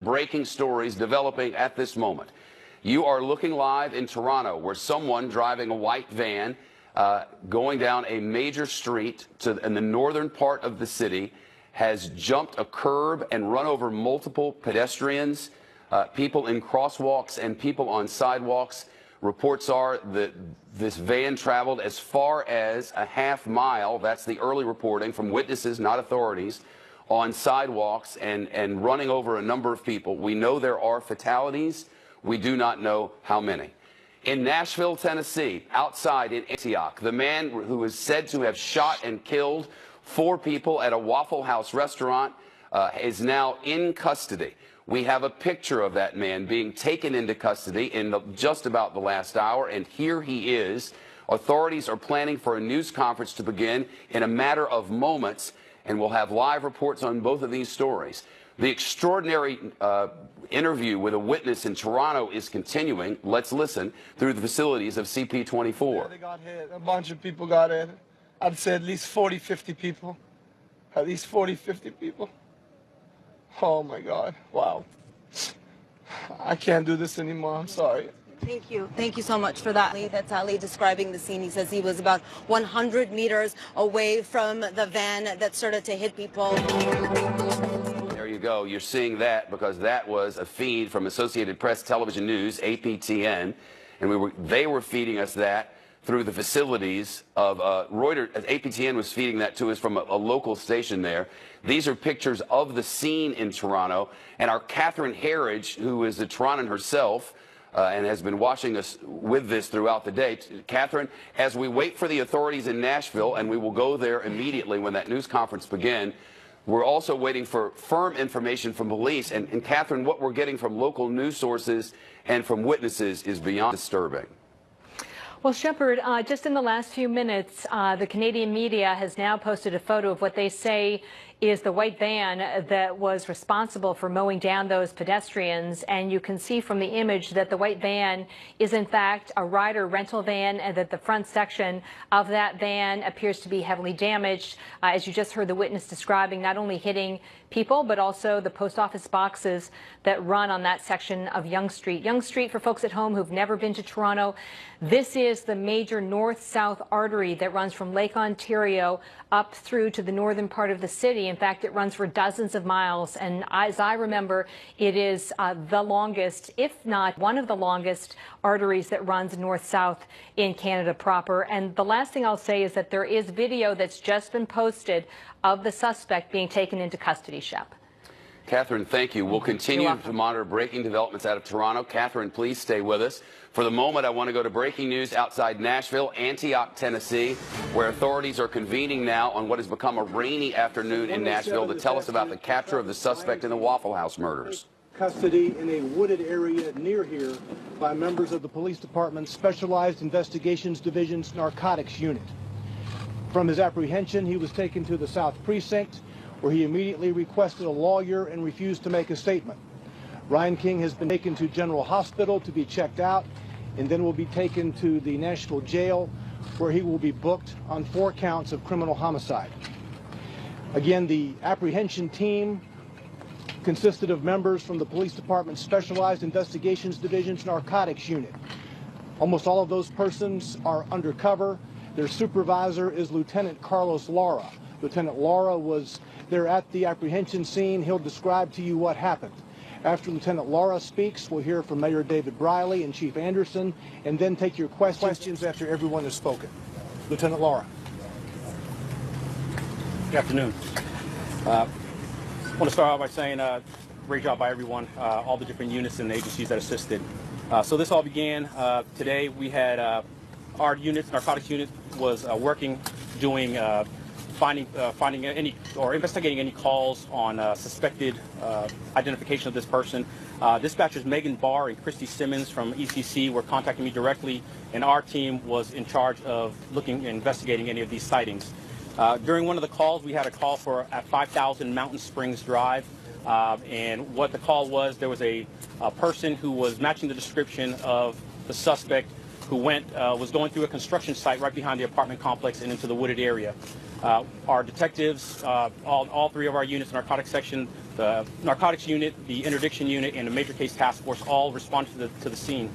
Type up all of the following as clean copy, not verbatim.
Breaking stories developing at this moment. You are looking live in Toronto, where someone driving a white van going down a major street in the northern part of the city has jumped a curb and run over multiple pedestrians, people in crosswalks and people on sidewalks. Reports are that this van traveled as far as a half-mile, that's the early reporting from witnesses, not authorities, on sidewalks and running over a number of people. We know there are fatalities. We do not know how many. In Nashville, Tennessee, outside in Antioch, the man who is said to have shot and killed 4 people at a Waffle House restaurant is now in custody. We have a picture of that man being taken into custody in just about the last hour, and here he is. Authorities are planning for a news conference to begin in a matter of moments, and we'll have live reports on both of these stories. The extraordinary interview with a witness in Toronto is continuing. Let's listen through the facilities of CP24. Yeah, they got hit. A bunch of people got hit. I'd say at least 40, 50 people. At least 40, 50 people. Oh, my God. Wow. I can't do this anymore. I'm sorry. Thank you. Thank you so much for that. That's Ali describing the scene. He says he was about 100 meters away from the van that started to hit people. There you go. You're seeing that because that was a feed from Associated Press Television News, APTN, and they were feeding us that through the facilities of Reuters. APTN was feeding that to us from a local station there. These are pictures of the scene in Toronto, and our Catherine Herridge, who is a Torontan herself, and has been watching us with this throughout the day. Catherine, as we wait for the authorities in Nashville, and we will go there immediately when that news conference begins, we're also waiting for firm information from police. And Catherine, what we're getting from local news sources and from witnesses is beyond disturbing. Well, Shepard, just in the last few minutes, the Canadian media has now posted a photo of what they say is the white van that was responsible for mowing down those pedestrians. And you can see from the image that the white van is, in fact, a Ryder rental van, and that the front section of that van appears to be heavily damaged, as you just heard the witness describing, not only hitting people, but also the post office boxes that run on that section of Yonge Street. Yonge Street, for folks at home who've never been to Toronto, this is the major north-south artery that runs from Lake Ontario up through to the northern part of the city. In fact, it runs for dozens of miles, and as I remember, it is the longest, if not one of the longest, arteries that runs north-south in Canada proper. And the last thing I'll say is that there is video that's just been posted of the suspect being taken into custody, Shep. Catherine, thank you. We'll continue to monitor breaking developments out of Toronto. Catherine, please stay with us. For the moment, I want to go to breaking news outside Nashville, Antioch, Tennessee, where authorities are convening now on what has become a rainy afternoon in Nashville to tell us about the capture of the suspect in the Waffle House murders. Custody in a wooded area near here by members of the police department's Specialized Investigations Division's Narcotics Unit. From his apprehension, he was taken to the South Precinct, where he immediately requested a lawyer and refused to make a statement. Ryan King has been taken to General Hospital to be checked out, and then will be taken to the National Jail, where he will be booked on 4 counts of criminal homicide. Again, the apprehension team consisted of members from the Police Department's Specialized Investigations Division's Narcotics Unit. Almost all of those persons are undercover. Their supervisor is Lieutenant Carlos Lara. Lieutenant Lara was there at the apprehension scene. He'll describe to you what happened. After Lieutenant Lara speaks, we'll hear from Mayor David Briley and Chief Anderson, and then take your questions after everyone has spoken. Lieutenant Lara. Good afternoon. I want to start out by saying great job by everyone, all the different units and agencies that assisted. So this all began today. We had our unit, narcotics unit, was working, doing finding any or investigating any calls on suspected identification of this person. Dispatchers Megan Barr and Christy Simmons from ECC were contacting me directly, and our team was in charge of looking and investigating any of these sightings. During one of the calls, we had a call for at 5000 Mountain Springs Drive, and what the call was, there was a person who was matching the description of the suspect who was going through a construction site right behind the apartment complex and into the wooded area. Our detectives, all 3 of our units in narcotics section, The narcotics unit, the interdiction unit, and the major case task force all responded to the scene.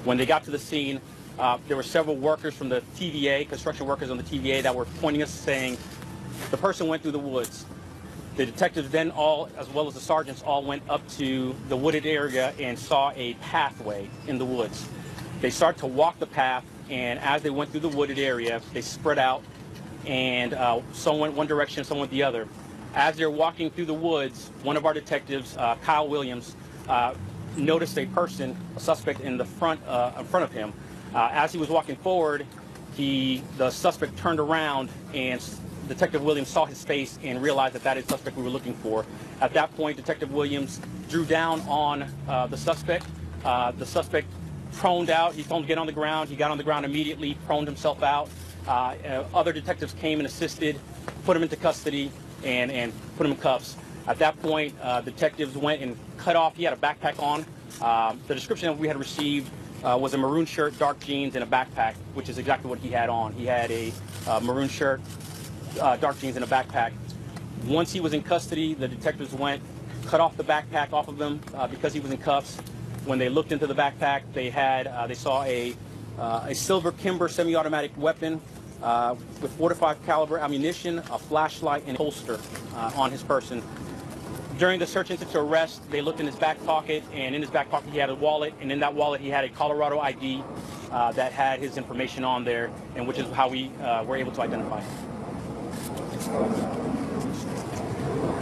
When they got to the scene, there were several workers from the TVA, construction workers on the TVA, that were pointing us, saying the person went through the woods. The detectives then all, as well as the sergeants, all went up to the wooded area and saw a pathway in the woods. They started to walk the path, and as they went through the wooded area, they spread out, and some went one direction, some went the other. As they're walking through the woods, one of our detectives, Kyle Williams, noticed a person, a suspect, in front of him. As he was walking forward, the suspect turned around, and Detective Williams saw his face and realized that that is the suspect we were looking for. At that point, Detective Williams drew down on the suspect. The suspect proned out. He told him to get on the ground. He got on the ground immediately, proned himself out. Other detectives came and assisted, put him into custody, and put him in cuffs. At that point, detectives went and cut off. He had a backpack on. The description that we had received was a maroon shirt, dark jeans, and a backpack, which is exactly what he had on. He had a maroon shirt, dark jeans, and a backpack. Once he was in custody, the detectives went, cut off the backpack off of him because he was in cuffs. When they looked into the backpack, they saw a silver Kimber semi-automatic weapon with .45 caliber ammunition, a flashlight, and a holster on his person. During the search incident to arrest, they looked in his back pocket, and in his back pocket he had a wallet, and in that wallet he had a Colorado ID that had his information on there, and which is how we were able to identify him.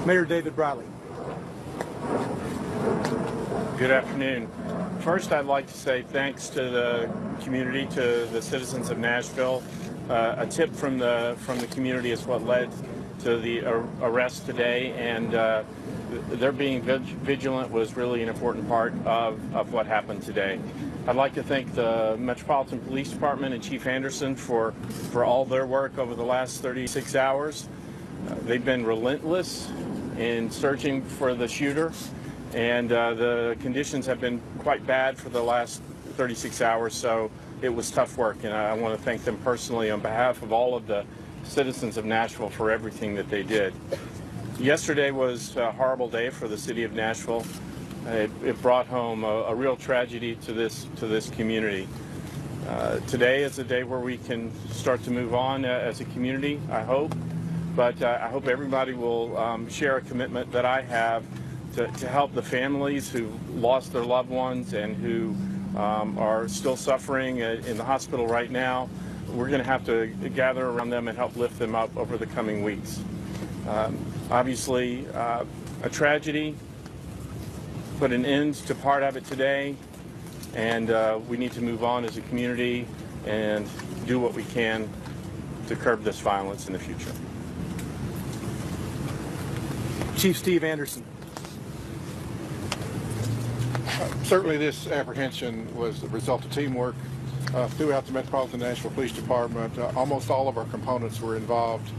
Mayor David Bradley. Good afternoon. First, I'd like to say thanks to the community, to the citizens of Nashville. A tip from the community is what led to the arrest today, and their being vigilant was really an important part of what happened today. I'd like to thank the Metropolitan Police Department and Chief Anderson for all their work over the last 36 hours. They've been relentless in searching for the shooter, and the conditions have been quite bad for the last 36 hours, so it was tough work, and I want to thank them personally on behalf of all of the citizens of Nashville for everything that they did. Yesterday was a horrible day for the city of Nashville. It brought home a real tragedy to this community. Today is a day where we can start to move on as a community, I hope, but I hope everybody will share a commitment that I have to help the families who lost their loved ones and who are still suffering in the hospital right now. We're going to have to gather around them and help lift them up over the coming weeks. Obviously, a tragedy, put an end to part of it today, and we need to move on as a community and do what we can to curb this violence in the future. Chief Steve Anderson. Certainly this apprehension was the result of teamwork throughout the Metropolitan Nashville Police Department. Almost all of our components were involved.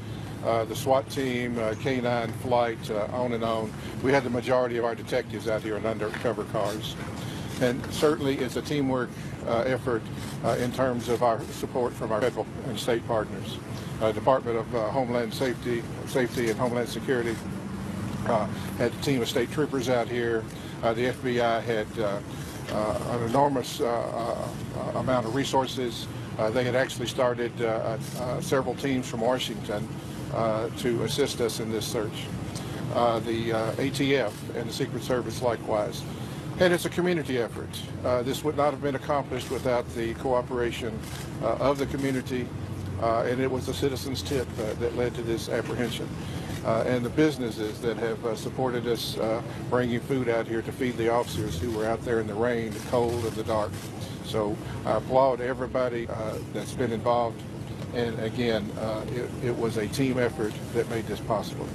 The SWAT team, K-9 flight, on and on. We had the majority of our detectives out here in undercover cars. And certainly it's a teamwork effort in terms of our support from our federal and state partners. Department of Homeland Safety and Homeland Security had a team of state troopers out here. The FBI had an enormous amount of resources. They had actually started several teams from Washington to assist us in this search. The ATF and the Secret Service likewise. And it's a community effort. This would not have been accomplished without the cooperation of the community, and it was the citizens' tip that led to this apprehension. And the businesses that have supported us bringing food out here to feed the officers who were out there in the rain, the cold, and the dark. So I applaud everybody that's been involved. And again, it was a team effort that made this possible.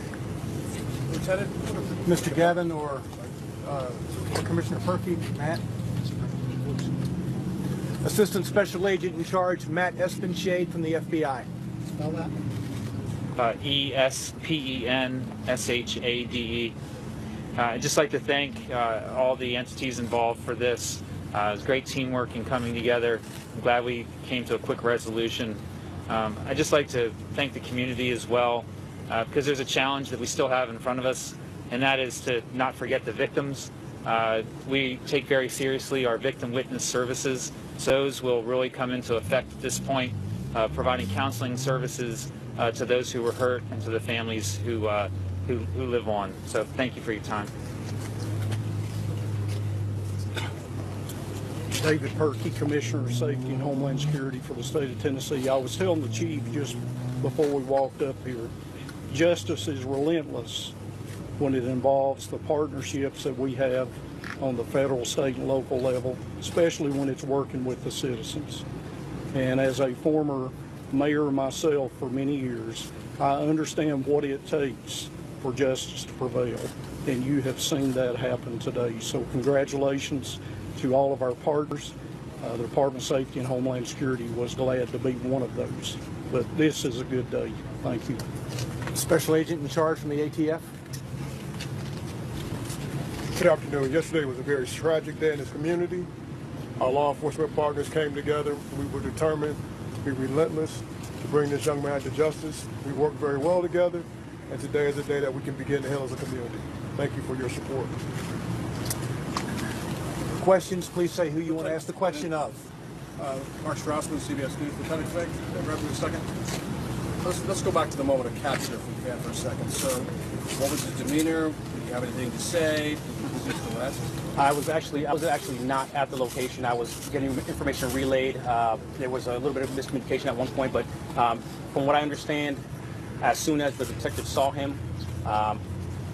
Lieutenant, Mr. Gavin or Commissioner Perky, Matt. Assistant Special Agent in Charge, Matt Espenshade from the FBI. Spell that. E-S-P-E-N-S-H-A-D-E. I'd just like to thank all the entities involved for this. It was great teamwork and coming together. I'm glad we came to a quick resolution. I'd just like to thank the community as well, because there's a challenge that we still have in front of us. and that is to not forget the victims. We take very seriously our victim witness services. So those will really come into effect at this point, providing counseling services to those who were hurt and to the families who live on. So thank you for your time. David Perkey, Commissioner of Safety and Homeland Security for the state of Tennessee. I was telling the chief just before we walked up here, justice is relentless when it involves the partnerships that we have on the federal, state, and local level, especially when it's working with the citizens. And as a former mayor myself for many years, I understand what it takes for justice to prevail, and you have seen that happen today. So congratulations to all of our partners. The Department of Safety and Homeland Security was glad to be one of those. But this is a good day. Thank you. Special Agent in charge from the ATF. Good afternoon. Yesterday was a very tragic day in this community. Our law enforcement partners came together. We were determined to be relentless to bring this young man to justice. We worked very well together, and today is a day that we can begin to heal as a community. Thank you for your support. Questions, please say who you want to ask the question of. Mark Strassman, CBS News. Lieutenant Craig, grab me a second. Let's go back to the moment of capture if we can for a second. So, what was his demeanor? Did he have anything to say? Was he still arrested? I was actually not at the location. I was getting information relayed. There was a little bit of miscommunication at one point, but from what I understand, as soon as the detective saw him,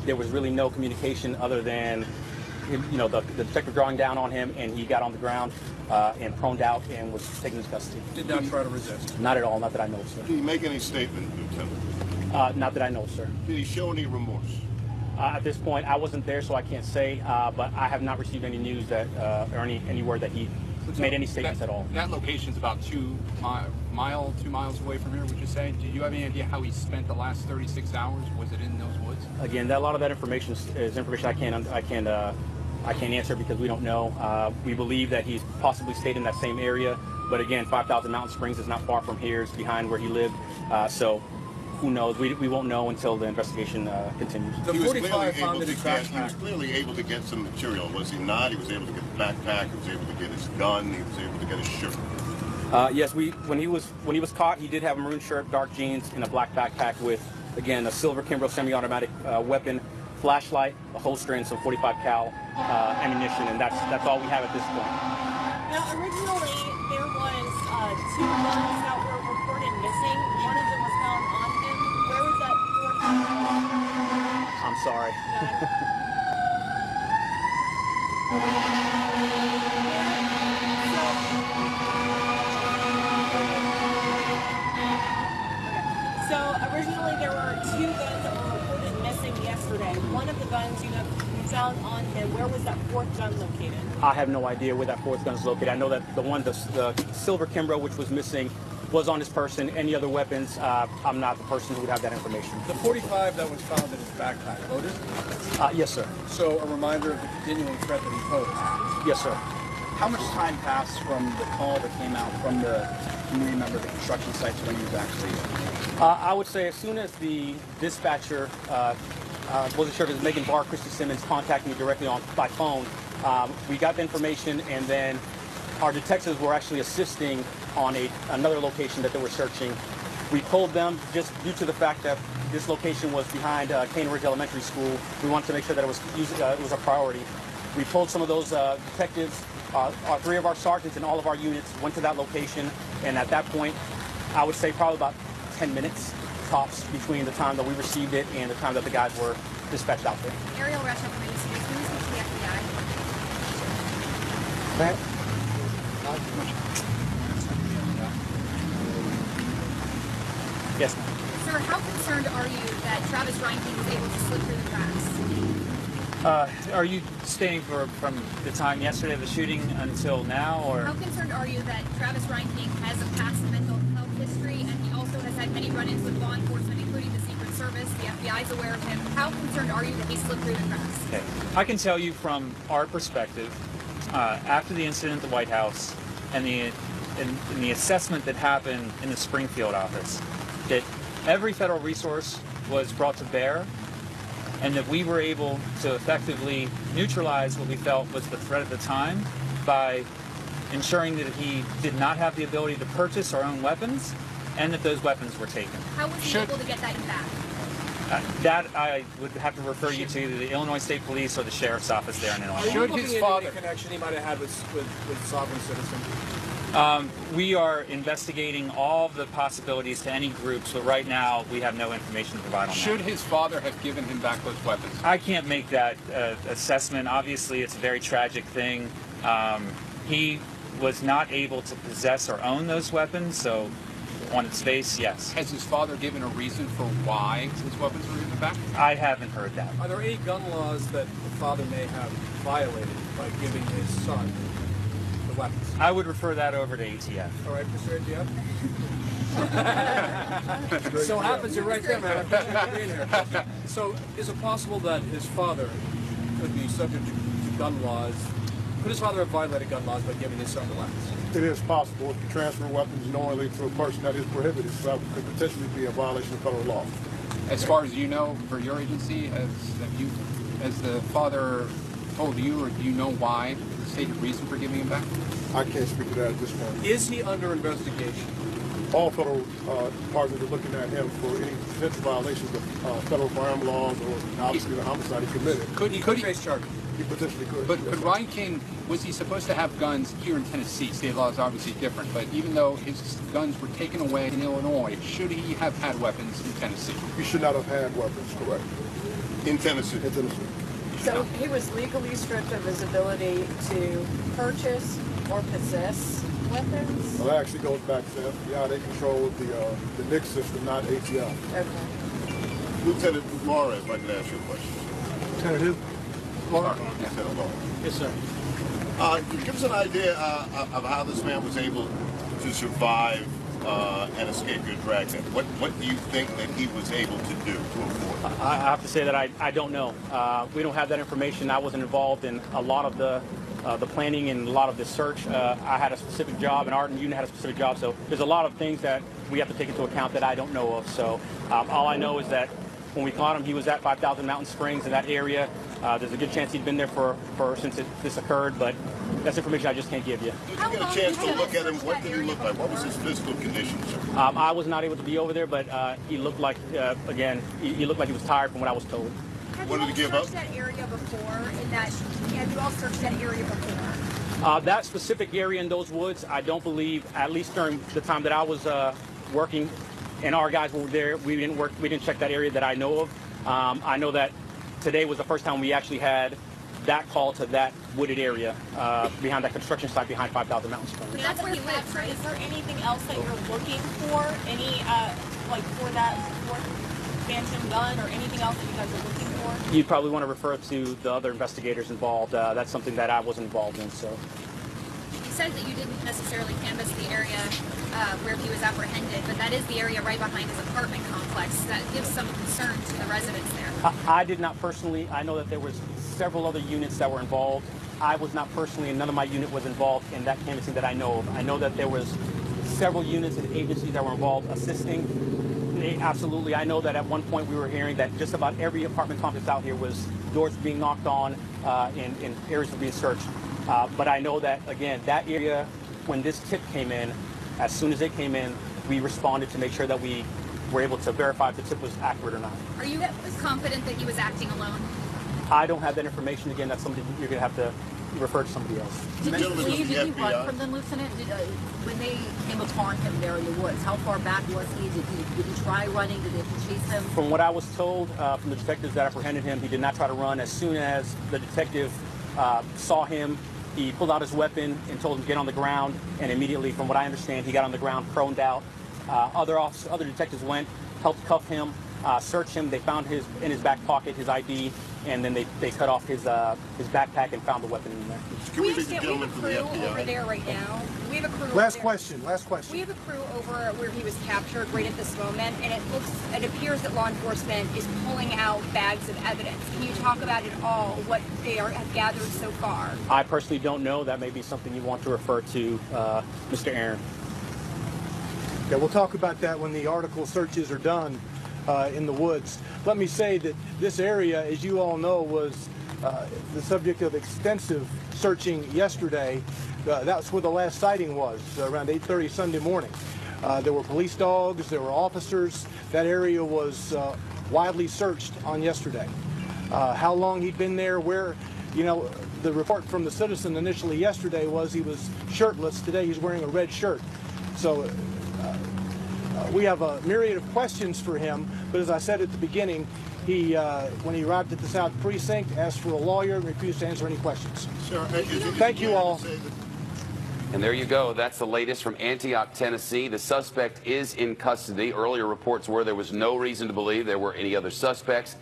there was really no communication other than the detective drawing down on him, and he got on the ground and proned out and was taken into custody. Did not try to resist? Not at all, not that I know, sir. Did he make any statement, Lieutenant? Not that I know, sir. Did he show any remorse? At this point, I wasn't there, so I can't say, but I have not received any news that, or any word that he made any statements at all. That location's about 2 miles away from here, would you say? Do you have any idea how he spent the last 36 hours? Was it in those woods? Again, a lot of that information is information I can't answer because we don't know. We believe that he's possibly stayed in that same area, but again, 5,000 Mountain Springs is not far from here. It's behind where he lived, so who knows? We won't know until the investigation continues. He was clearly able to get some material, was he not? He was able to get the backpack. He was able to get his gun. He was able to get his shirt. Yes, when he was caught, he did have a maroon shirt, dark jeans, and a black backpack with, again, a silver Kimbrough semi-automatic weapon, flashlight, a holster, and some 45 cal ammunition, and that's all we have at this point. Now, originally there was 2 guns that were reported missing. One of them was found on him. Where was that 4th gun? I'm sorry. So originally there were 2 guns that were reported missing yesterday. One of the guns you found on him. Where was that 4th gun located? I have no idea where that 4th gun is located. I know that the silver Kimbrough, which was missing, was on his person. Any other weapons, I'm not the person who would have that information. The 45 that was found in his backpack, loaded? Yes, sir. So a reminder of the continuing threat that he posed? Yes, sir. How much time passed from the call that came out from the community member of the construction site to when he was actually? I would say as soon as the dispatcher, wasn't sure if it was Megan Barr, Christy Simmons, contacted me directly by phone, we got the information, and then our detectives were actually assisting on another location that they were searching. We pulled them just due to the fact that this location was behind Cane Ridge Elementary School. We wanted to make sure that it was a priority. We pulled some of those detectives. 3 of our sergeants and all of our units went to that location, and at that point, I would say probably about 10 minutes tops between the time that we received it and the time that the guys were dispatched out there. Ariel Rushel from News. Can you speak to the FBI? Yes. Sir, how concerned are you that Travis Reinking was able to slip through the cracks? Are you staying from the time yesterday of the shooting until now, or? How concerned are you that Travis Reinking has a past mental health history, and he also has had many run-ins with law enforcement, including the Secret Service? The FBI is aware of him. How concerned are you that he slipped through the cracks? Okay. I can tell you from our perspective, after the incident at the White House and the assessment that happened in the Springfield office, that every federal resource was brought to bear and that we were able to effectively neutralize what we felt was the threat at the time by ensuring that he did not have the ability to purchase or own weapons, and that those weapons were taken. How was he able to get that back? That I would have to refer you to the Illinois State Police or the Sheriff's Office there in Illinois. Should his father connection he might have had with sovereign citizens? We are investigating all the possibilities to any groups, but right now we have no information to provide on that. Should his father have given him back those weapons? I can't make that assessment. Obviously, it's a very tragic thing. He was not able to possess or own those weapons, so on its face, yes. Has his father given a reason for why his weapons were given back? I haven't heard that. Are there any gun laws that the father may have violated by giving his son the weapons? I would refer that over to ATF. All right, Mr. ATF. So happens you're right there, man. I appreciate you being here. So is it possible that his father could be subject to gun laws? Could his father have violated gun laws by giving his son the weapons? It is possible if you transfer weapons knowingly to a person that is prohibited, so that could potentially be a violation of federal law. As far as you know, for your agency, has the father told you, or do you know why, the stated reason for giving him back? I can't speak to that at this point. Is he under investigation? All federal departments are looking at him for any potential violations of federal firearm laws or obviously the homicide he committed. Could he face charges? He potentially could. But Ryan King, was he supposed to have guns here in Tennessee? State law is obviously different, but even though his guns were taken away in Illinois, should he have had weapons in Tennessee? He should not have had weapons, correct. In Tennessee? In Tennessee. So he was legally stripped of his ability to purchase or possess weapons? Well, that actually goes back to FBI. They control the NICS system, not ATF. Okay. Lieutenant Laura, if I could ask you a question. Lieutenant who? Laura? Lieutenant Laura. Yes, sir. Give us an idea of how this man was able to survive and escape your dragnet. What do you think that he was able to do to avoid? I have to say that I don't know. We don't have that information. I wasn't involved in a lot of the planning and a lot of the search. I had a specific job, and Art and Unit had a specific job, so there's a lot of things that we have to take into account that I don't know of. So all I know is that when we caught him, he was at 5,000 Mountain Springs in that area. There's a good chance he'd been there for since this occurred, but that's information I just can't give you. Did you get a chance to look at him? What did he look like? What was his physical condition, sir? I was not able to be over there, but he looked like, again, he looked like he was tired from what I was told. Have you all searched that area before? Have you all searched that area before? That specific area in those woods, I don't believe, at least during the time that I was working and our guys were there, we didn't check that area that I know of. I know that today was the first time we actually had that call to that wooded area behind that construction site behind 5,000 Mountain Springs. That's where he lives, right? Is there anything else that you're looking for? Any, like for that expansion gun or anything else that you guys are looking for? You'd probably want to refer to the other investigators involved. That's something that I wasn't involved in. So. You said that you didn't necessarily canvass the area where he was apprehended, but that is the area right behind his apartment complex. That gives some concern to the residents there. I did not personally. I know that there was several other units that were involved. I was not personally, and none of my unit was involved in that canvassing that I know of. I know that there was several units and agencies that were involved assisting. Absolutely. I know that at one point we were hearing that just about every apartment complex out here was doors being knocked on and areas were being searched. But I know that, again, that area, when this tip came in, as soon as it came in, we responded to make sure that we were able to verify if the tip was accurate or not. Are you confident that he was acting alone? I don't have that information. Again, that's something you're going to have to refer to somebody else. Did you flee? Did you run from them, Lieutenant? When they came upon him there in the woods, how far back was he? Did he try running? Did they chase him? From what I was told from the detectives that apprehended him, he did not try to run. As soon as the detective saw him, he pulled out his weapon and told him to get on the ground, and immediately, from what I understand, he got on the ground, proned out. Other detectives went, helped cuff him, search him. They found in his back pocket his ID, and then they cut off his backpack and found the weapon in there. Can we get a gentleman from the We have a FBI? crew over there right now. We have a crew. Last question. We have a crew over where he was captured right at this moment, and it appears that law enforcement is pulling out bags of evidence. Can you talk about it all, what they have gathered so far? I personally don't know. That may be something you want to refer to Mr. Aaron. Yeah, we'll talk about that when the article searches are done. in the woods. Let me say that this area, as you all know, was the subject of extensive searching yesterday. That's where the last sighting was, around 8:30 Sunday morning. There were police dogs, there were officers. That area was widely searched on yesterday. How long he'd been there, where, you know, the report from the citizen initially yesterday was he was shirtless. Today he's wearing a red shirt. So we have a myriad of questions for him, but as I said at the beginning, he, when he arrived at the South Precinct, asked for a lawyer and refused to answer any questions. Sure. Thank you all. And there you go. That's the latest from Antioch, Tennessee. The suspect is in custody. Earlier reports were there was no reason to believe there were any other suspects.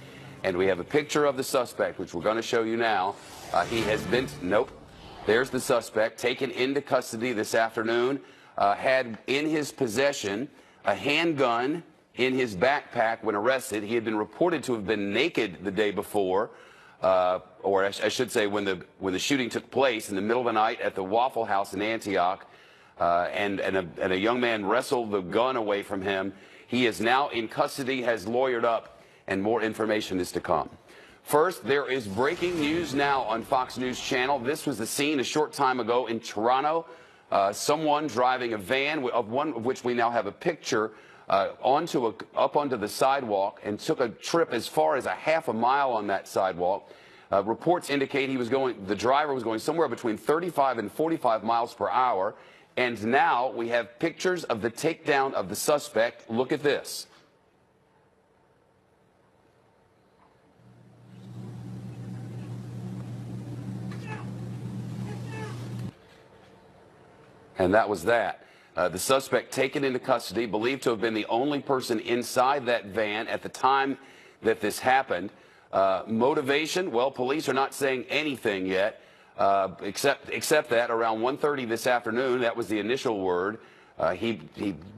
And we have a picture of the suspect, which we're going to show you now. He has been, nope, there's the suspect, taken into custody this afternoon, had in his possession a handgun in his backpack when arrested. He had been reported to have been naked the day before, or I should say when the shooting took place in the middle of the night at the Waffle House in Antioch, and a young man wrestled the gun away from him. He is now in custody, has lawyered up, and more information is to come. First, there is breaking news now on Fox News Channel. This was the scene a short time ago in Toronto. Someone driving a van, of one of which we now have a picture, up onto the sidewalk and took a trip as far as a half a mile on that sidewalk. Reports indicate the driver was going somewhere between 35 and 45 miles per hour. And now we have pictures of the takedown of the suspect. Look at this. And that was that. The suspect taken into custody, believed to have been the only person inside that van at the time that this happened. Motivation, well, police are not saying anything yet, except that around 1:30 this afternoon, that was the initial word, he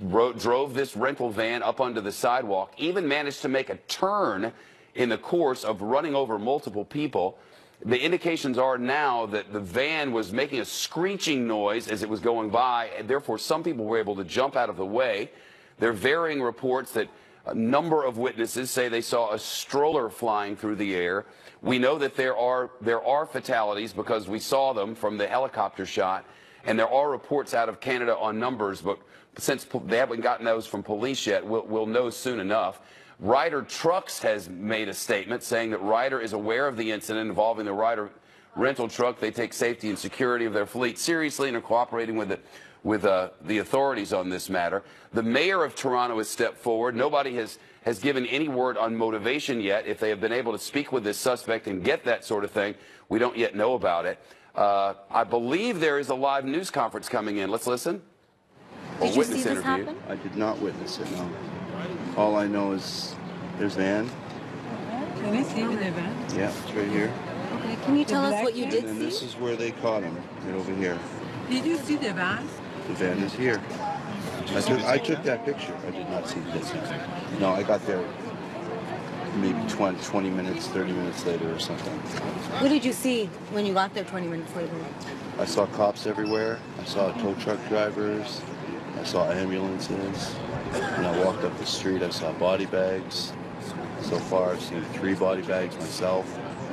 drove this rental van up onto the sidewalk, even managed to make a turn in the course of running over multiple people. The indications are now that the van was making a screeching noise as it was going by, and therefore some people were able to jump out of the way. There are varying reports that a number of witnesses say they saw a stroller flying through the air. We know that there are fatalities because we saw them from the helicopter shot, and there are reports out of Canada on numbers, but since they haven't gotten those from police yet, we'll know soon enough. Ryder Trucks has made a statement saying that Ryder is aware of the incident involving the Ryder rental truck. They take safety and security of their fleet seriously and are cooperating with the authorities on this matter. The mayor of Toronto has stepped forward. Nobody has given any word on motivation yet. If they have been able to speak with this suspect and get that sort of thing, we don't yet know about it. I believe there is a live news conference coming in. Let's listen. Did you see this happen? I did not witness it, no. All I know is there's van. Can I see the van? Yeah, it's right here. Okay, can you tell us what you did And see? this is where they caught him, right over here. Did you see the van? The van is here. I took that picture. I did not see this. No, I got there maybe 20 minutes, 30 minutes later or something. What did you see when you got there 20 minutes later? I saw cops everywhere. I saw tow truck drivers. I saw ambulances. When I walked up the street, I saw body bags. So far, I've seen 3 body bags myself.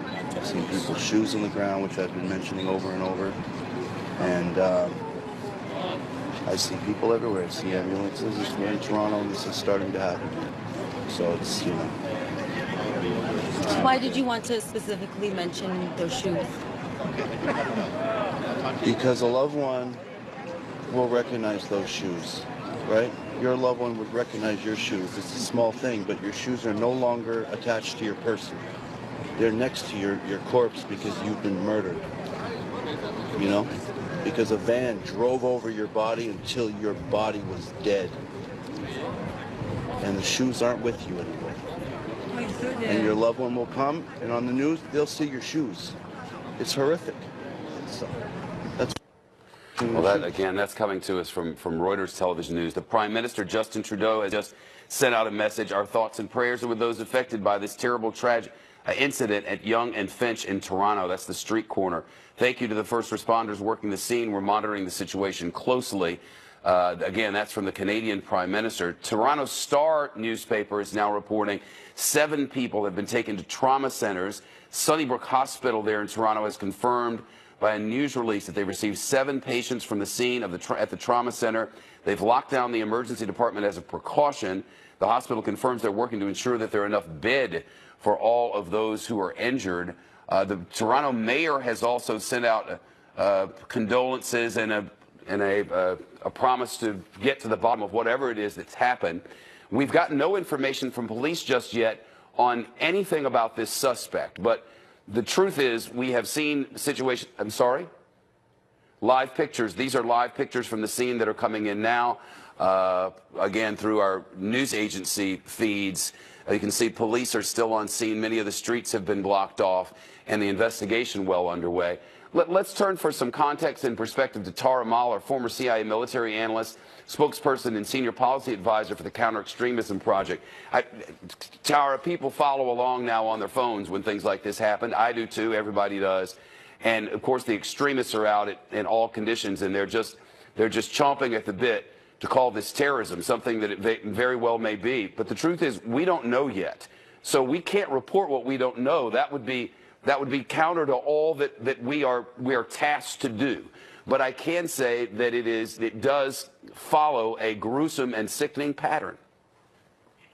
I've seen people's shoes on the ground, which I've been mentioning over and over. And I see people everywhere. I see ambulances. We're in Toronto, and this is starting to happen. So it's, you know. Why did you want to specifically mention those shoes? Because a loved one will recognize those shoes, right? Your loved one would recognize your shoes. It's a small thing, but your shoes are no longer attached to your person. They're next to your corpse because you've been murdered, you know? Because a van drove over your body until your body was dead. And the shoes aren't with you anymore. And your loved one will come, and on the news, they'll see your shoes. It's horrific. That's well, that's coming to us from Reuters Television News. The Prime Minister, Justin Trudeau, has just sent out a message. Our thoughts and prayers are with those affected by this terrible tragic incident at Yonge and Finch in Toronto. That's the street corner. Thank you to the first responders working the scene. We're monitoring the situation closely. Again, that's from the Canadian Prime Minister. Toronto Star newspaper is now reporting 7 people have been taken to trauma centers. Sunnybrook Hospital there in Toronto has confirmed by a news release that they received 7 patients from the scene of at the trauma center. They've locked down the emergency department as a precaution. The hospital confirms they're working to ensure that there are enough bed for all of those who are injured. The Toronto mayor has also sent out condolences and a promise to get to the bottom of whatever it is that's happened. We've got no information from police just yet on anything about this suspect, but the truth is we have seen situations. I'm sorry? Live pictures. These are live pictures from the scene that are coming in now, again, through our news agency feeds. You can see police are still on scene. Many of the streets have been blocked off, and the investigation well underway. Let's turn for some context and perspective to Tara Mahler, former CIA military analyst, spokesperson and senior policy advisor for the Counter-Extremism Project. Tara, people follow along now on their phones when things like this happen. I do too. Everybody does. And of course, the extremists are out in all conditions, and they're just chomping at the bit to call this terrorism, something that it very well may be. But the truth is, we don't know yet. So we can't report what we don't know. That would be counter to all that we are tasked to do. But I can say that it does follow a gruesome and sickening pattern.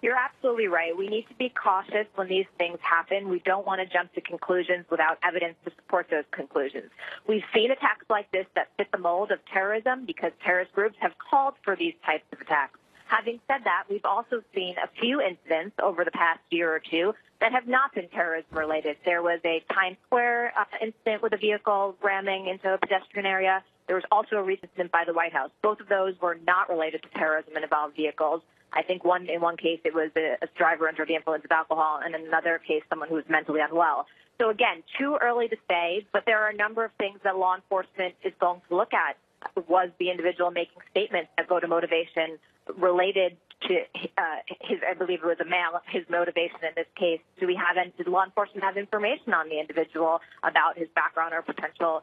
You're absolutely right. We need to be cautious when these things happen. We don't want to jump to conclusions without evidence to support those conclusions. We've seen attacks like this that fit the mold of terrorism because terrorist groups have called for these types of attacks. Having said that, we've also seen a few incidents over the past year or two that have not been terrorism-related. There was a Times Square incident with a vehicle ramming into a pedestrian area. There was also a recent incident by the White House. Both of those were not related to terrorism and involved vehicles. I think in one case it was a driver under the influence of alcohol, and in another case someone who was mentally unwell. So again, too early to say, but there are a number of things that law enforcement is going to look at. Was the individual making statements that go to motivation related to his, I believe it was a male, his motivation in this case? Did law enforcement have information on the individual about his background or potential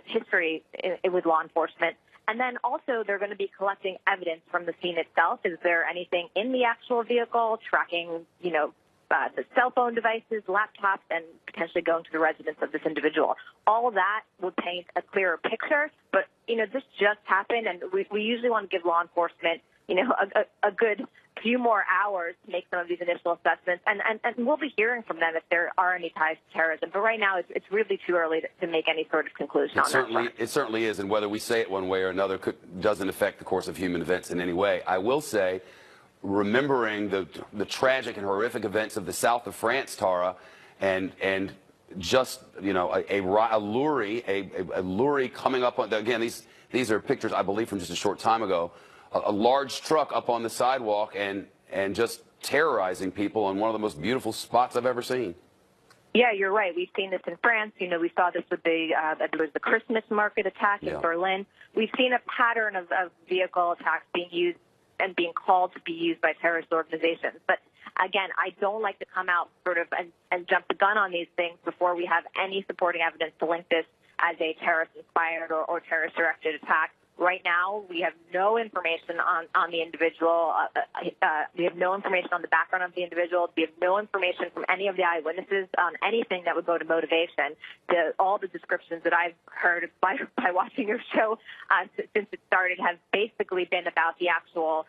history with law enforcement? And then also they're going to be collecting evidence from the scene itself. Is there anything in the actual vehicle, tracking, the cell phone devices, laptops, and potentially going to the residence of this individual? All of that will paint a clearer picture. But, this just happened, and we usually want to give law enforcement, a good few more hours to make some of these initial assessments. And we'll be hearing from them if there are any ties to terrorism. But right now, it's really too early to make any sort of conclusion on that. It certainly is, and whether we say it one way or another doesn't affect the course of human events in any way. I will say, remembering the tragic and horrific events of the south of France, Tara, and just a lorry coming up on, again, these are pictures I believe from just a short time ago, a large truck up on the sidewalk and just terrorizing people on one of the most beautiful spots I've ever seen. Yeah, you're right. We've seen this in France. We saw this with there was the Christmas market attack in Berlin. We've seen a pattern of vehicle attacks being used and being called to be used by terrorist organizations. But again, I don't like to come out and jump the gun on these things before we have any supporting evidence to link this as a terrorist-inspired or terrorist-directed attack. Right now, we have no information on the individual. We have no information on the background of the individual. We have no information from any of the eyewitnesses on anything that would go to motivation. All the descriptions that I've heard by watching your show since it started have basically been about the actual,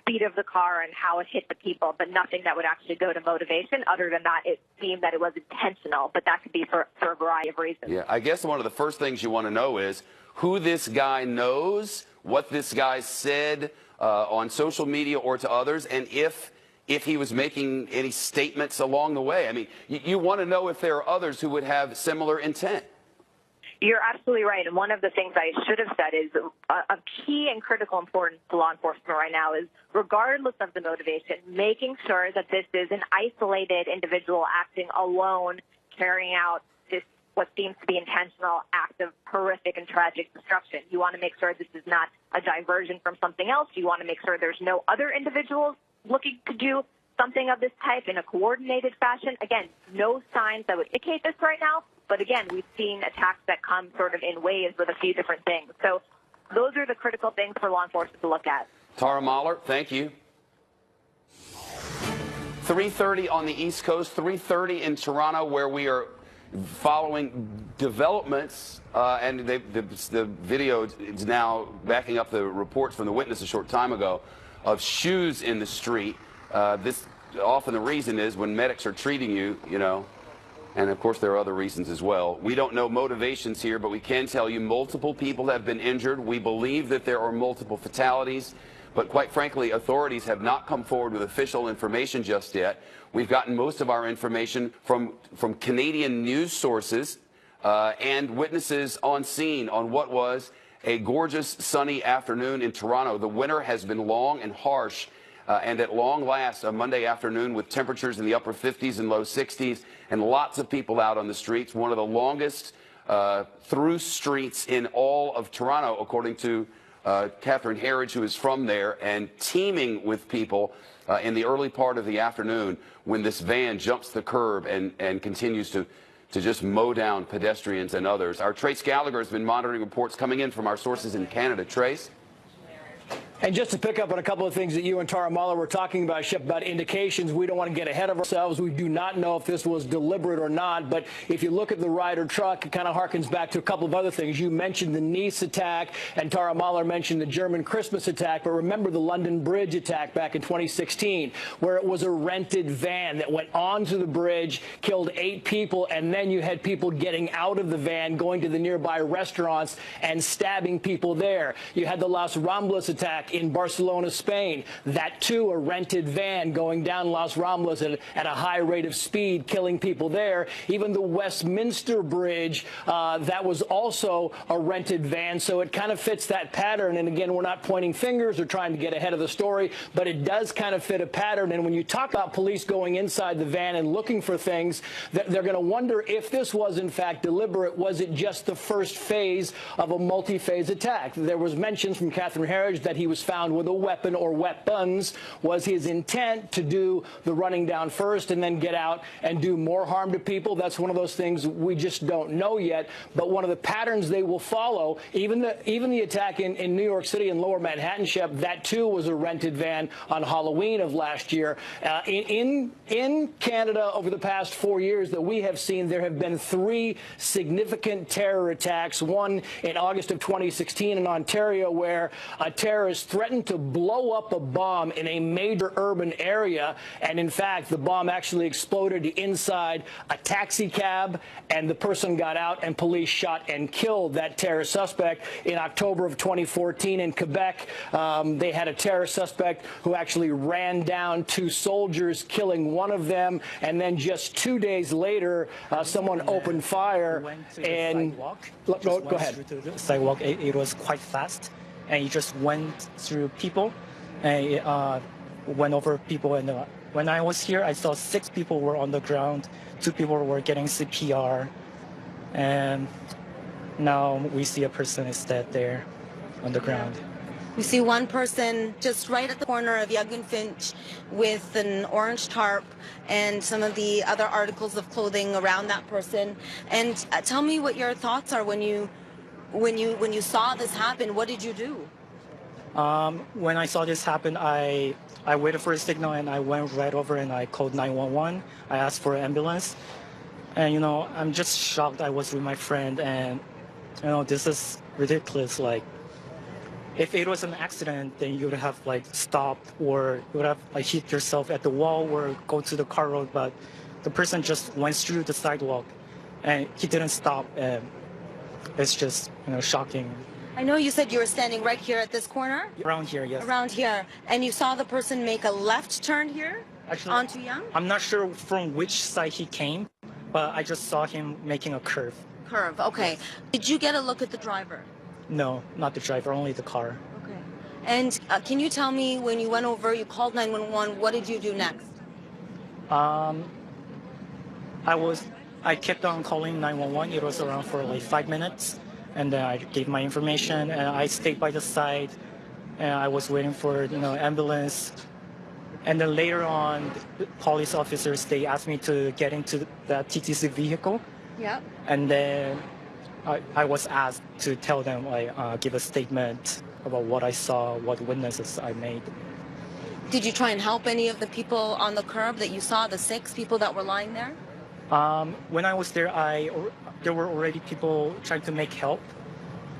speed of the car and how it hit the people, but nothing that would actually go to motivation. Other than that, it seemed that it was intentional, but that could be for a variety of reasons. Yeah, I guess one of the first things you want to know is who this guy knows, what this guy said on social media or to others, and if he was making any statements along the way. I mean, you want to know if there are others who would have similar intent. You're absolutely right. And one of the things I should have said is of key and critical importance to law enforcement right now is, regardless of the motivation, making sure that this is an isolated individual acting alone, carrying out this what seems to be intentional act of horrific and tragic destruction. You want to make sure this is not a diversion from something else. You want to make sure there's no other individuals looking to do something of this type in a coordinated fashion. Again, no signs that would indicate this right now. But again, we've seen attacks that come sort of in waves with a few different things. So Those are the critical things for law enforcement to look at. Tara Mahler, thank you. 3:30 on the East Coast, 3:30 in Toronto, where we are following developments, and the video is now backing up the reports from the witness a short time ago of shoes in the street. This often the reason is when medics are treating you, you know, and of course there are other reasons as well. We don't know motivations here, but we can tell you multiple people have been injured. We believe that there are multiple fatalities, but quite frankly, authorities have not come forward with official information just yet. We've gotten most of our information from Canadian news sources and witnesses on scene on what was a gorgeous sunny afternoon in Toronto. The winter has been long and harsh, and at long last, a Monday afternoon with temperatures in the upper 50s and low 60s and lots of people out on the streets. One of the longest through streets in all of Toronto, according to Catherine Herridge, who is from there, and teeming with people in the early part of the afternoon when this van jumps the curb and continues to just mow down pedestrians and others. Our Trace Gallagher has been monitoring reports coming in from our sources in Canada. Trace? And just to pick up on a couple of things that you and Tara Mahler were talking about, Shep, about indications, we don't want to get ahead of ourselves. We do not know if this was deliberate or not, but if you look at the Ryder truck, it kind of harkens back to a couple of other things. You mentioned the Nice attack, and Tara Mahler mentioned the German Christmas attack, but remember the London Bridge attack back in 2016, where it was a rented van that went onto the bridge, killed 8 people, and then you had people getting out of the van, going to the nearby restaurants and stabbing people there. You had the Las Ramblas attack in Barcelona, Spain. That too, a rented van going down Las Ramblas at a high rate of speed, killing people there. Even the Westminster Bridge, that was also a rented van. So it kind of fits that pattern. And again, we're not pointing fingers or trying to get ahead of the story, but it does kind of fit a pattern. And when you talk about police going inside the van and looking for things, they're going to wonder if this was in fact deliberate. Was it just the first phase of a multi-phase attack? There was mentions from Catherine Herridge that he was found with a weapon or weapons. Was his intent to do the running down first and then get out and do more harm to people? That's one of those things we just don't know yet. But one of the patterns they will follow, even the attack in New York City and Lower Manhattan, Shep, that too was a rented van on Halloween of last year. In Canada, over the past 4 years that we have seen, there have been 3 significant terror attacks. One in August of 2016 in Ontario, where a terrorist threatened to blow up a bomb in a major urban area, and in fact the bomb actually exploded inside a taxi cab, and the person got out and police shot and killed that terror suspect. In October of 2014 in Quebec, they had a terror suspect who actually ran down 2 soldiers, killing one of them, and then just 2 days later someone opened fire and go ahead. The sidewalk, it was quite fast, and he just went through people and went over people. And when I was here, I saw 6 people were on the ground, 2 people were getting CPR, and now we see a person is dead there on the ground. We see one person just right at the corner of Yonge and Finch with an orange tarp and some of the other articles of clothing around that person. And tell me what your thoughts are when you saw this happen. What did you do? When I saw this happen, I waited for a signal and I went right over and I called 911. I asked for an ambulance. And, you know, I'm just shocked. I was with my friend, and, you know, this is ridiculous. Like, if it was an accident, then you would have like stopped, or you would have like hit yourself at the wall or go to the car road. But the person just went through the sidewalk and he didn't stop. And it's just, you know, shocking. I know you said you were standing right here at this corner. Around here, yes. Around here. And you saw the person make a left turn here? Actually, onto Yonge? I'm not sure from which side he came, but I just saw him making a curve. Curve, okay. Did you get a look at the driver? No, not the driver, only the car. Okay. And can you tell me, when you went over, you called 911, what did you do next? I kept on calling 911. It was around for like 5 minutes. And then I gave my information, and I stayed by the side, and I was waiting for, you know, ambulance. And then later on, the police officers, they asked me to get into the TTC vehicle. Yeah. And then I was asked to tell them, give a statement about what I saw, what witnesses I made. Did you try and help any of the people on the curb that you saw, the 6 people that were lying there? When I was there, there were already people trying to make help.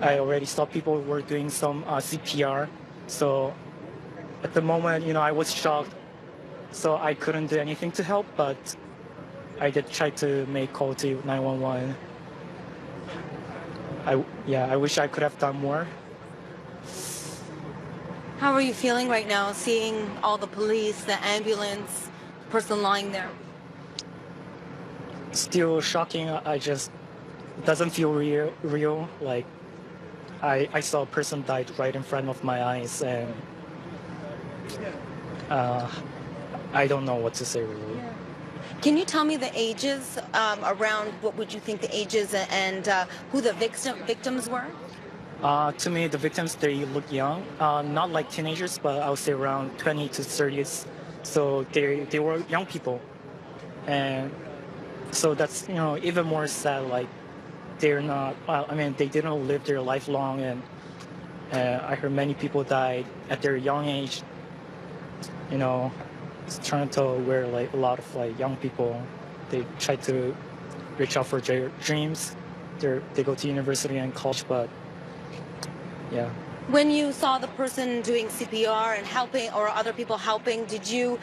I already saw people were doing some CPR. So at the moment, I was shocked. So I couldn't do anything to help, but I did try to make call to 911. I wish I could have done more. How are you feeling right now, seeing all the police, the ambulance, person lying there? Still shocking. It doesn't feel real. Like I saw a person died right in front of my eyes, and I don't know what to say really. Yeah. Can you tell me the ages around, what would you think the ages and who the victims were? To me, the victims, they look young, not like teenagers, but I would say around 20 to 30s. So they were young people, and so that's even more sad. Like they're not. They didn't live their life long, and I heard many people died at their young age. It's trying to where a lot of young people, they try to reach out for their dreams. They go to university and college, but yeah. When you saw the person doing CPR and helping, or other people helping, did you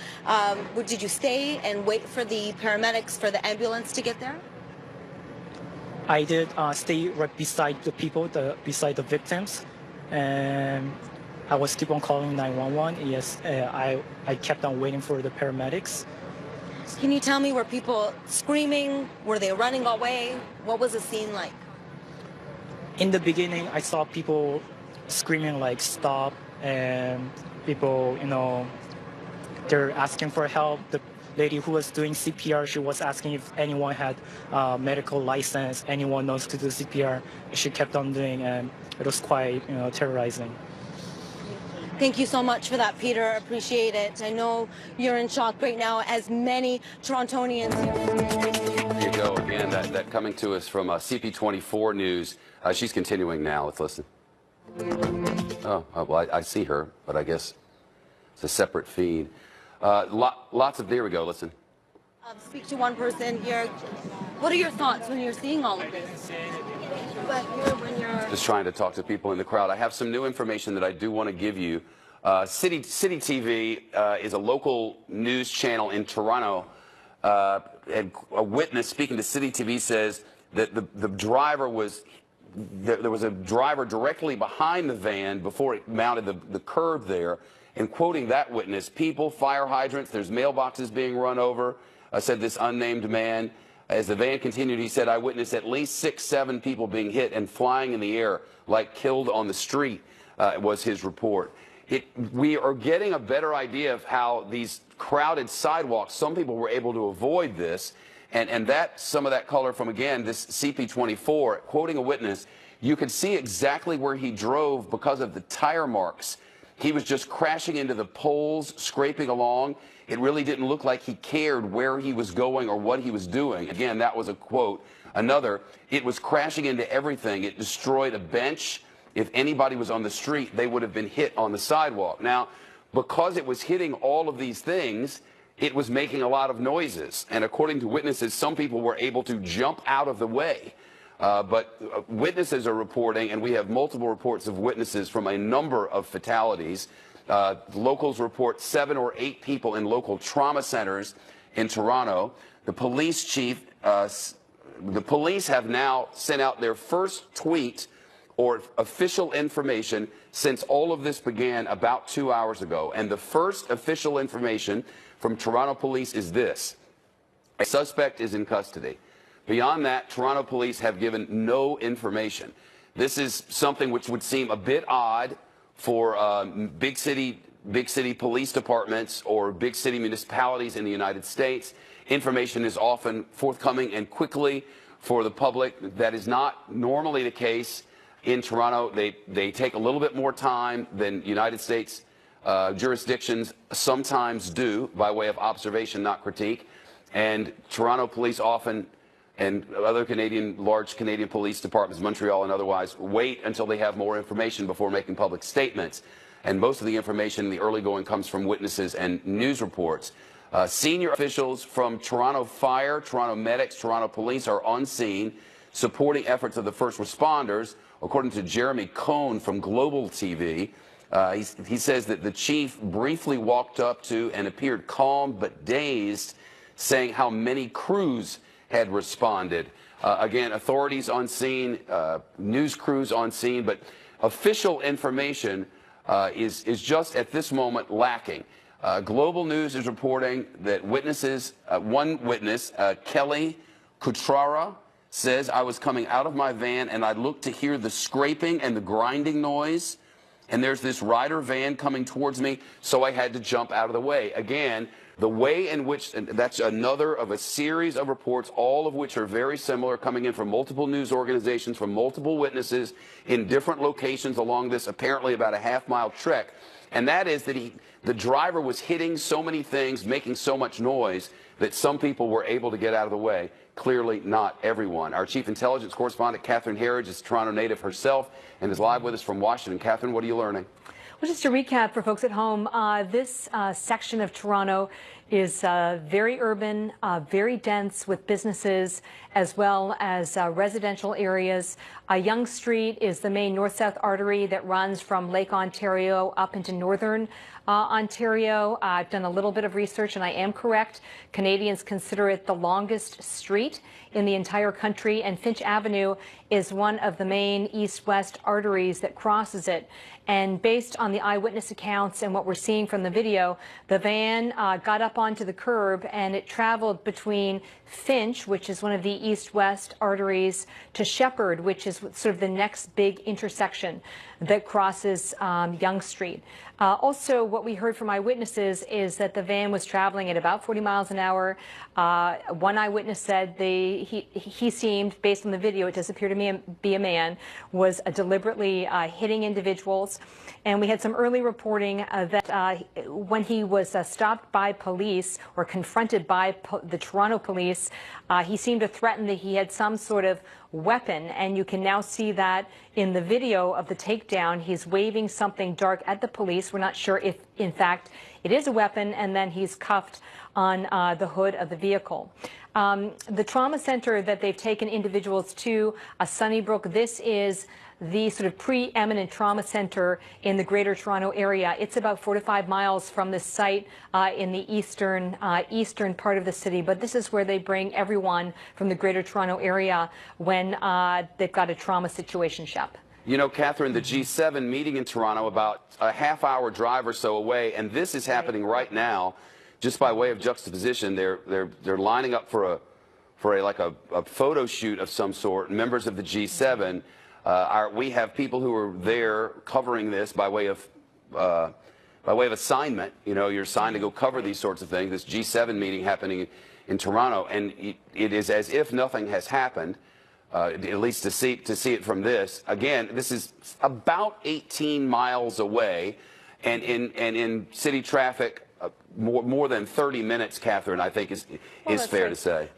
stay and wait for the paramedics, for the ambulance to get there? I did stay right beside the people, beside the victims, and I was keep on calling 911. Yes, I kept on waiting for the paramedics. Can you tell me, were people screaming? Were they running away? What was the scene like? In the beginning, I saw people screaming stop, and people, they're asking for help. The lady who was doing CPR, she was asking if anyone had medical license, anyone knows to do CPR. She kept on doing, and it was quite, terrorizing. Thank you so much for that, Peter. Appreciate it. I know you're in shock right now, as many Torontonians. There you go again. That coming to us from CP24 News. She's continuing now. Let's listen. Oh, well, I see her, but I guess it's a separate feed. Lots of, there we go, listen. Speak to one person here. What are your thoughts when you're seeing all of this? But when you're just trying to talk to people in the crowd. I have some new information that I do want to give you. City TV is a local news channel in Toronto. And a witness speaking to City TV says that the driver was, there was a driver directly behind the van before it mounted the curb there. And quoting that witness, people, fire hydrants, there's mailboxes being run over, said this unnamed man. As the van continued, he said, I witnessed at least 6, 7 people being hit and flying in the air like killed on the street, was his report. We are getting a better idea of how these crowded sidewalks, some people were able to avoid this, and that some of that color from, again, this CP24, quoting a witness, you could see exactly where he drove because of the tire marks. He was just crashing into the poles, scraping along. It really didn't look like he cared where he was going or what he was doing. Again, that was a quote. Another, it was crashing into everything. It destroyed a bench. If anybody was on the street, they would have been hit on the sidewalk. Now, because it was hitting all of these things, it was making a lot of noises. And according to witnesses, some people were able to jump out of the way. But witnesses are reporting, and we have multiple reports of witnesses from a number of fatalities. Locals report 7 or 8 people in local trauma centers in Toronto. The police chief, the police have now sent out their first tweet or official information since all of this began about 2 hours ago. And the first official information from Toronto police is this: a suspect is in custody. Beyond that, Toronto police have given no information. This is something which would seem a bit odd for big city police departments or big city municipalities in the United States. Information is often forthcoming and quickly for the public. That is not normally the case in Toronto. They take a little bit more time than United States jurisdictions sometimes do, by way of observation, not critique. And Toronto police often and other large Canadian police departments, Montreal and otherwise, wait until they have more information before making public statements. And most of the information in the early going comes from witnesses and news reports. Senior officials from Toronto Fire, Toronto Medics, Toronto Police are on scene supporting efforts of the first responders. According to Jeremy Cohn from Global TV, he says that the chief briefly walked up to and appeared calm but dazed, saying how many crews had responded. Again, authorities on scene, news crews on scene, but official information is just at this moment lacking. Global News is reporting that witnesses, one witness, Kelly Kutrara, says, I was coming out of my van and I looked to hear the scraping and the grinding noise, and there's this Ryder van coming towards me, so I had to jump out of the way. Again, the way in which, and that's another of a series of reports, all of which are very similar, coming in from multiple news organizations, from multiple witnesses in different locations along this apparently about a half-mile trek. And that is that the driver was hitting so many things, making so much noise, that some people were able to get out of the way. Clearly not everyone. Our chief intelligence correspondent, Catherine Herridge, is a Toronto native herself and is live with us from Washington. Catherine, what are you learning? Well, just to recap for folks at home, this section of Toronto is very urban, very dense with businesses as well as residential areas. Yonge Street is the main north-south artery that runs from Lake Ontario up into northern Ontario. I've done a little bit of research and I am correct. Canadians consider it the longest street in the entire country, and Finch Avenue is one of the main east-west arteries that crosses it. And based on the eyewitness accounts and what we're seeing from the video, the van got up onto the curb and it traveled between Finch, which is one of the east-west arteries, to Shepard, which is sort of the next big intersection that crosses Yonge Street. Also, what we heard from eyewitnesses is that the van was traveling at about 40 miles an hour. One eyewitness said he seemed, based on the video, it does appear to be a man, was deliberately hitting individuals. And we had some early reporting that when he was stopped by police or confronted by the Toronto police, he seemed to threaten that he had some sort of weapon, and you can now see that in the video of the takedown. He's waving something dark at the police. We're not sure if, in fact, it is a weapon, and then he's cuffed on the hood of the vehicle. The trauma center that they've taken individuals to, Sunnybrook, this is the sort of preeminent trauma center in the Greater Toronto area. It's about 4 to 5 miles from the site in the eastern part of the city. But this is where they bring everyone from the Greater Toronto area when they've got a trauma situation, Shep. You know, Catherine, the G7 meeting in Toronto about a half-hour drive or so away, and this is happening right now. Just by way of juxtaposition, they're lining up for a photo shoot of some sort. Members of the G7. We have people who are there covering this by way of assignment. You know, you're assigned to go cover these sorts of things. This G7 meeting happening in Toronto, and it is as if nothing has happened. At least to see it from this. Again, this is about 18 miles away, and in city traffic. More than 30 minutes, Catherine, I think is fair to say.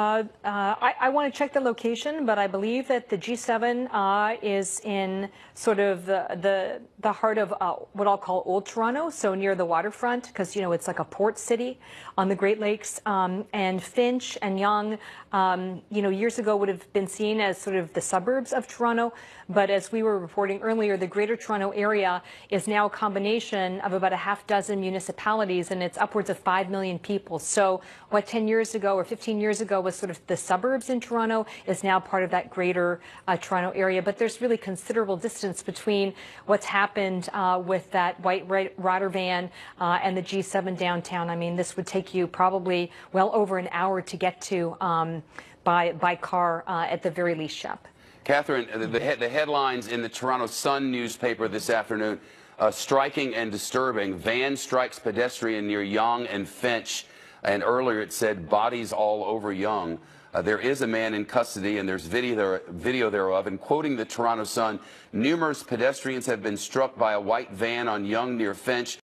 I want to check the location, but I believe that the G7 is in sort of the heart of what I'll call Old Toronto, so near the waterfront, because, you know, it's like a port city on the Great Lakes. And Finch and Yonge, you know, years ago would have been seen as sort of the suburbs of Toronto. But as we were reporting earlier, the Greater Toronto area is now a combination of about a half dozen municipalities, and it's upwards of 5 million people. So what 10 years ago or 15 years ago was sort of the suburbs in Toronto is now part of that Greater Toronto area. But there's really considerable distance between what's happened with that white Ryder van and the G7 downtown. I mean, this would take you probably well over an hour to get to by car at the very least, Shep. Catherine, the headlines in the Toronto Sun newspaper this afternoon, striking and disturbing. Van strikes pedestrian near Yonge and Finch. And earlier it said bodies all over Yonge. There is a man in custody, and there's video thereof. And quoting the Toronto Sun, numerous pedestrians have been struck by a white van on Yonge near Finch.